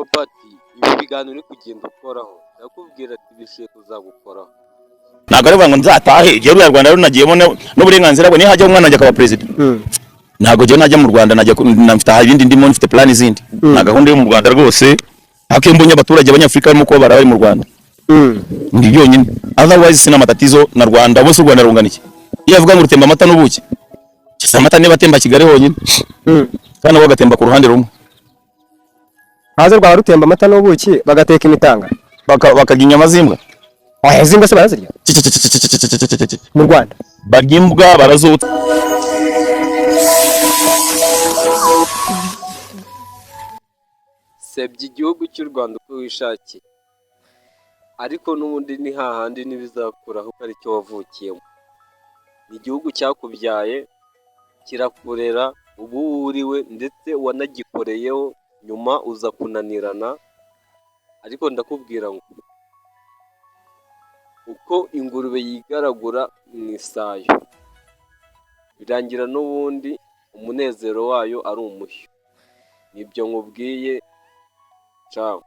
Robert, ibi biganiro uri kugenda ukoraho ndakubwira ati bishuye kuzagukoraho. ntabwo ari ngo nzatahe igihe u Rwanda runagiyemo n'uburenganzira bwe niyo hajya umwana ajya akaba president. Ntabwo jye najya mu Rwanda najya mfite ibindi ndimo mfite plan izindi. Na gahunda yo mu Rwanda rwose akembonye abaturage abanyafrika barimo ko barabari mu Rwanda. Ndi byonyine otherwise sina matatizo na Rwanda bose u Rwanda rungana iki. Iyo avuga ngo rutemba amata n'ubuki. Kisa amata niba atemba Kigali honyine. Kandi abo gatemba ku ruhande rumwe. Haza rwa rutemba amata n'ubuki bagateka imitanga. Bakaga inyama z'imbwa. Izimbwa se barazirya mu Rwanda. Barya imbwa barazutsa. Sebye igihugu cy'u Rwanda uko wishakiye, ariko n'ubundi ni hahandi n'ibizakuraho ko ari cyo wavukiyemo. Ni igihugu cyakubyaye kirakurera ubu uriwe ndetse wanagikoreyeho nyuma uza kunanirana, ariko ndakubwira ngo uko ingurube yigaragura mu isayo birangira n'ubundi umunezero wayo ari umushyo. Nibyo nkubwiye. Ciao.